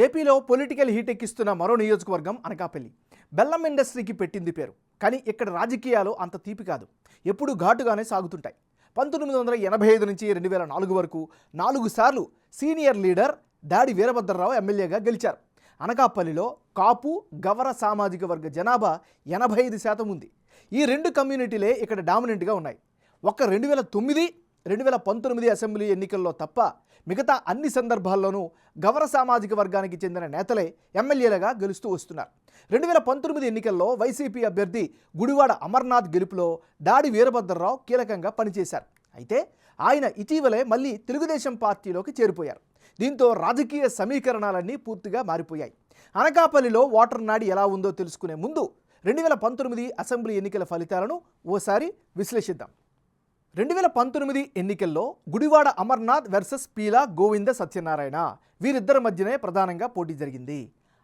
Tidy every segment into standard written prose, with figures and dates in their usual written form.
ఏపీలో political heat ఎక్కిస్తున్న మరో నియోజకవర్గం అనకాపల్లి. బెల్లం ఇండస్ట్రీకి పెట్టింది పేరు. కానీ ఇక్కడ రాజకీయాలు అంత తీపి కాదు, ఎప్పుడూ ఘాటుగానే సాగుతుంటాయి. 1985 నుంచి 2004 వరకు 4 సార్లు సీనియర్ లీడర్ దాడి వీరభద్రరావు ఎమ్మెల్యేగా గెలిచారు. అనకాపల్లిలో కాపు గవర సామాజిక వర్గ జనాభా 85% ఉంది. ఈ రెండు కమ్యూనిటీలే ఇక్కడ డామినెంట్గా ఉన్నాయి. ఒక్క 2009, 2019 అసెంబ్లీ ఎన్నికల్లో తప్ప మిగతా అన్ని సందర్భాల్లోనూ గవర సామాజిక వర్గానికి చెందిన నేతలే ఎమ్మెల్యేలుగా గెలుస్తూ వస్తున్నారు. 2019 ఎన్నికల్లో వైసీపీ అభ్యర్థి గుడివాడ అమర్నాథ్ గెలుపులో దాడి వీరభద్రరావు కీలకంగా పనిచేశారు. అయితే ఆయన ఇటీవలే మళ్ళీ తెలుగుదేశం పార్టీలోకి చేరిపోయారు. దీంతో రాజకీయ సమీకరణాలన్నీ పూర్తిగా మారిపోయాయి. అనకాపల్లిలో ఓటర్ నాడి ఎలా ఉందో తెలుసుకునే ముందు 2019 అసెంబ్లీ ఎన్నికల ఫలితాలను ఓసారి విశ్లేషిద్దాం. 2019 ఎన్నికల్లో గుడివాడ అమర్నాథ్ వర్సెస్ పీలా గోవింద సత్యనారాయణ, వీరిద్దరి మధ్యనే ప్రధానంగా పోటీ జరిగింది.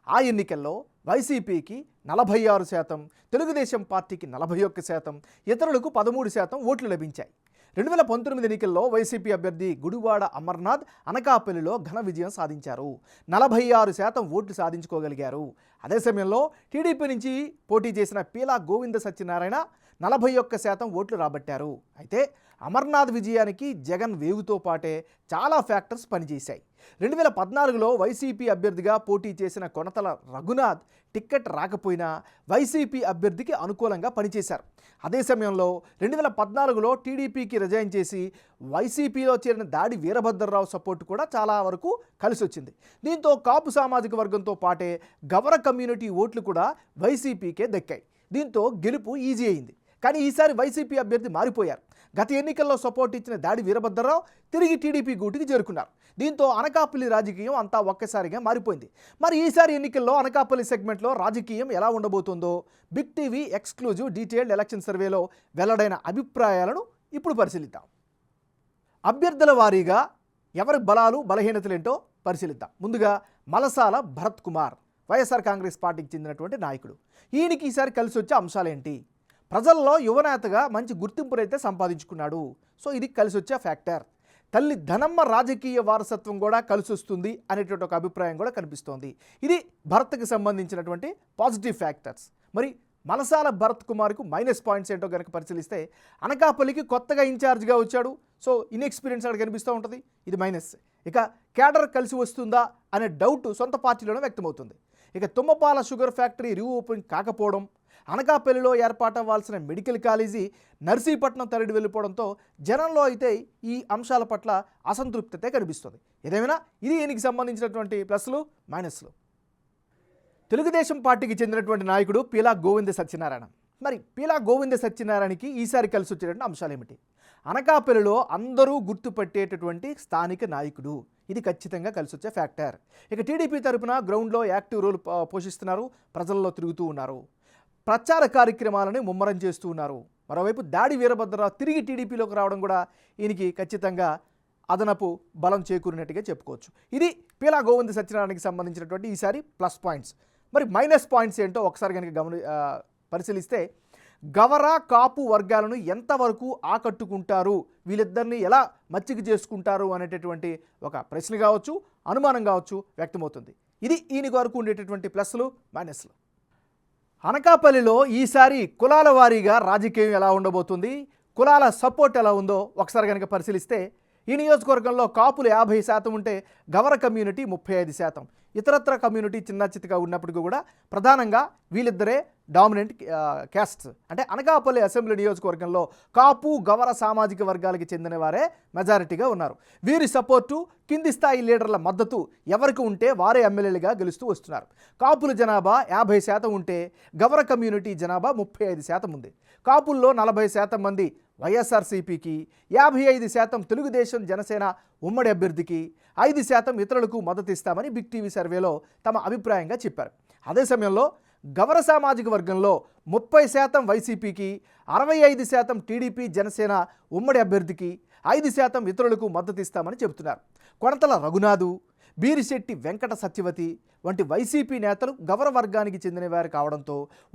ఆ ఎన్నికల్లో వైసీపీకి 46%, తెలుగుదేశం పార్టీకి 41%, ఇతరులకు 13% ఓట్లు లభించాయి. 2019 ఎన్నికల్లో వైసీపీ అభ్యర్థి గుడివాడ అమర్నాథ్ అనకాపల్లిలో ఘన విజయం సాధించారు. 46% ఓట్లు సాధించుకోగలిగారు. అదే సమయంలో టీడీపీ నుంచి పోటీ చేసిన పీలా గోవింద సత్యనారాయణ 41% ఓట్లు రాబట్టారు. అయితే అమర్నాథ్ విజయానికి జగన్ వేవుతో పాటే చాలా ఫ్యాక్టర్స్ పనిచేశాయి. 2014లో వైసీపీ అభ్యర్థిగా పోటీ చేసిన కొనతల రఘునాథ్ టిక్కెట్ రాకపోయినా వైసీపీ అభ్యర్థికి అనుకూలంగా పనిచేశారు. అదే సమయంలో 2014లో టీడీపీకి రిజైన్ చేసి వైసీపీలో చేరిన దాడి వీరభద్రరావు సపోర్ట్ కూడా చాలా వరకు కలిసి వచ్చింది. దీంతో కాపు సామాజిక వర్గంతో పాటే గవర కమ్యూనిటీ ఓట్లు కూడా వైసీపీకే దక్కాయి. దీంతో గెలుపు ఈజీ అయింది. కానీ ఈసారి వైసీపీ అభ్యర్థి మారిపోయారు. గత ఎన్నికల్లో సపోర్ట్ ఇచ్చిన దాడి వీరభద్రరావు తిరిగి టీడీపీ గూటికి చేరుకున్నారు. దీంతో అనకాపల్లి రాజకీయం అంతా ఒక్కసారిగా మారిపోయింది. మరి ఈసారి ఎన్నికల్లో అనకాపల్లి సెగ్మెంట్లో రాజకీయం ఎలా ఉండబోతుందో big TV exclusive detailed election సర్వేలో వెల్లడైన అభిప్రాయాలను ఇప్పుడు పరిశీలిద్దాం. అభ్యర్థుల వారీగా ఎవరి బలాలు బలహీనతలేంటో పరిశీలిద్దాం. ముందుగా మలసాల భరత్ కుమార్, వైఎస్ఆర్ కాంగ్రెస్ పార్టీకి చెందినటువంటి నాయకుడు. ఈయనకి ఈసారి కలిసి వచ్చే అంశాలేంటి? ప్రజల్లో యువనేతగా మంచి గుర్తింపునైతే సంపాదించుకున్నాడు. సో ఇది కలిసి వచ్చే ఫ్యాక్టర్. తల్లి ధనమ్మ రాజకీయ వారసత్వం కూడా కలిసి వస్తుంది అనేటువంటి ఒక అభిప్రాయం కూడా కనిపిస్తోంది. ఇది భరత్కి సంబంధించినటువంటి పాజిటివ్ ఫ్యాక్టర్స్. మరి మలసాల భరత్ కుమార్కు మైనస్ పాయింట్స్ ఏంటో కనుక పరిశీలిస్తే అనకాపల్లికి కొత్తగా ఇన్ఛార్జ్గా వచ్చాడు. సో ఇన్ఎక్స్పీరియన్స్ అక్కడ కనిపిస్తూ ఉంటుంది, ఇది మైనస్. ఇక క్యాడర్ కలిసి వస్తుందా అనే డౌట్ సొంత పార్టీలోనే వ్యక్తమవుతుంది. ఇక తుమ్మపాల షుగర్ ఫ్యాక్టరీ రీఓపెన్ కాకపోవడం, అనకాపల్లిలో ఏర్పాటవ్వాల్సిన మెడికల్ కాలేజీ నర్సీపట్నం తరలి వెళ్ళిపోవడంతో జనంలో అయితే ఈ అంశాల పట్ల అసంతృప్తతే కనిపిస్తుంది. ఏదేమైనా ఇది ఈయనకి సంబంధించినటువంటి ప్లస్లు మైనస్లు. తెలుగుదేశం పార్టీకి చెందినటువంటి నాయకుడు పీలా గోవింద సత్యనారాయణ. మరి పీలా గోవింద సత్యనారాయణకి ఈసారి కలిసి వచ్చేటువంటి అంశాలు ఏమిటి? అనకాపల్లిలో అందరూ గుర్తుపట్టేటటువంటి స్థానిక నాయకుడు, ఇది ఖచ్చితంగా కలిసి వచ్చే ఫ్యాక్టర్. ఇక టీడీపీ తరపున గ్రౌండ్లో యాక్టివ్ రోల్ పోషిస్తున్నారు, ప్రజల్లో తిరుగుతూ ఉన్నారు, ప్రచార కార్యక్రమాలను ముమ్మరం చేస్తూ ఉన్నారు. మరోవైపు దాడి వీరభద్రరావు తిరిగి టీడీపీలోకి రావడం కూడా ఈయనకి ఖచ్చితంగా అదనపు బలం చేకూరినట్టుగా చెప్పుకోవచ్చు. ఇది పీలా గోవింద సత్యనారాయణకి సంబంధించినటువంటి ఈసారి ప్లస్ పాయింట్స్. మరి మైనస్ పాయింట్స్ ఏంటో ఒకసారి కనుక పరిశీలిస్తే గవర కాపు వర్గాలను ఎంతవరకు ఆకట్టుకుంటారు, వీళ్ళిద్దరిని ఎలా మచ్చిక చేసుకుంటారు అనేటటువంటి ఒక ప్రశ్న కావచ్చు, అనుమానం కావచ్చు వ్యక్తమవుతుంది. ఇది ఈయన వరకు ఉండేటటువంటి ప్లస్లు మైనస్లు. అనకాపల్లిలో ఈసారి కులాల వారీగా రాజకీయం ఎలా ఉండబోతుంది, కులాల సపోర్ట్ ఎలా ఉందో ఒకసారి కనుక పరిశీలిస్తే ఈ నియోజకవర్గంలో కాపులు 50% ఉంటే గవర కమ్యూనిటీ 35%. ఇతరత్ర కమ్యూనిటీ చిన్న చిత్తగా ఉన్నప్పటికీ కూడా ప్రధానంగా వీళ్ళిద్దరే డామినెంట్ క్యాస్ట్స్. అంటే అనకాపల్లి అసెంబ్లీ నియోజకవర్గంలో కాపు గవర సామాజిక వర్గాలకి చెందిన వారే మెజారిటీగా ఉన్నారు. వీరి సపోర్టు, కింది స్థాయి లీడర్ల మద్దతు ఎవరికి ఉంటే వారే ఎమ్మెల్యేలుగా గెలుస్తూ వస్తున్నారు. కాపుల జనాభా 50% ఉంటే గవర కమ్యూనిటీ జనాభా 35% ఉంది. కాపుల్లో 40% మంది వైఎస్ఆర్సీపీకి, 55% తెలుగుదేశం జనసేన ఉమ్మడి అభ్యర్థికి, 5% ఇతరులకు మద్దతు ఇస్తామని బిగ్ టీవీ సర్వేలో తమ అభిప్రాయంగా చెప్పారు. అదే సమయంలో గవర సామాజిక వర్గంలో 30% వైసీపీకి, 65% టీడీపీ జనసేన ఉమ్మడి అభ్యర్థికి, 5% ఇతరులకు మద్దతు ఇస్తామని చెబుతున్నారు. కొనతల రఘునాథు, బీరిశెట్టి వెంకట సత్యవతి వంటి వైసీపీ నేతలు గౌర వర్గానికి చెందిన వారు కావడంతో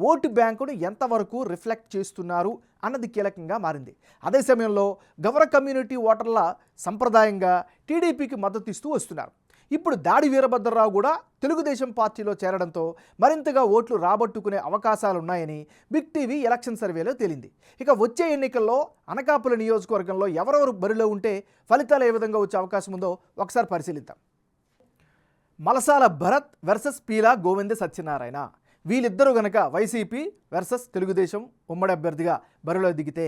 ఓటు బ్యాంకును ఎంతవరకు రిఫ్లెక్ట్ చేస్తున్నారు అన్నది కీలకంగా మారింది. అదే సమయంలో గౌర కమ్యూనిటీ ఓటర్ల సంప్రదాయంగా టీడీపీకి మద్దతు ఇస్తూ వస్తున్నారు. ఇప్పుడు దాడి వీరభద్రరావు కూడా తెలుగుదేశం పార్టీలో చేరడంతో మరింతగా ఓట్లు రాబట్టుకునే అవకాశాలున్నాయని బిగ్ టీవీ ఎలక్షన్ సర్వేలో తేలింది. ఇక వచ్చే ఎన్నికల్లో అనకాపల్లి నియోజకవర్గంలో ఎవరెవరు బరిలో ఉంటే ఫలితాలు ఏ విధంగా వచ్చే అవకాశం ఉందో ఒకసారి పరిశీలిద్దాం. మలసాల భరత్ వర్సెస్ పీలా గోవింద సత్యనారాయణ, వీళ్ళిద్దరూ గనక వైసీపీ వర్సెస్ తెలుగుదేశం ఉమ్మడి అభ్యర్థిగా బరిలో దిగితే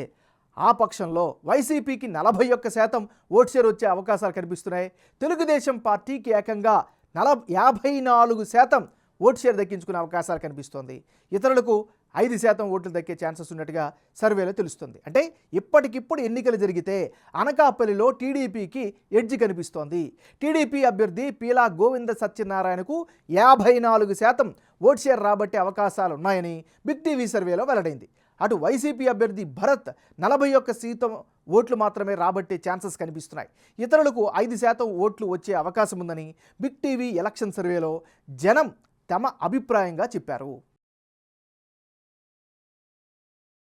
ఆ పక్షంలో వైసీపీకి 41% ఓటు షేర్ వచ్చే అవకాశాలు కనిపిస్తున్నాయి. తెలుగుదేశం పార్టీకి ఏకంగా 54% ఓటు షేర్ దక్కించుకునే అవకాశాలు కనిపిస్తోంది. ఇతరులకు 5% ఓట్లు దక్కే ఛాన్సెస్ ఉన్నట్టుగా సర్వేలో తెలుస్తుంది. అంటే ఇప్పటికిప్పుడు ఎన్నికలు జరిగితే అనకాపల్లిలో టీడీపీకి ఎడ్జ్ కనిపిస్తోంది. టీడీపీ అభ్యర్థి పీలా గోవింద సత్యనారాయణకు 54% ఓటు షేర్ రాబట్టే అవకాశాలు ఉన్నాయని బిగ్ టీవీ సర్వేలో వెల్లడైంది. అటు వైసీపీ అభ్యర్థి భరత్ 41% ఓట్లు మాత్రమే రాబట్టే ఛాన్సెస్ కనిపిస్తున్నాయి. ఇతరులకు 5% ఓట్లు వచ్చే అవకాశం ఉందని బిగ్ టీవీ ఎలక్షన్ సర్వేలో జనం తమ అభిప్రాయంగా చెప్పారు.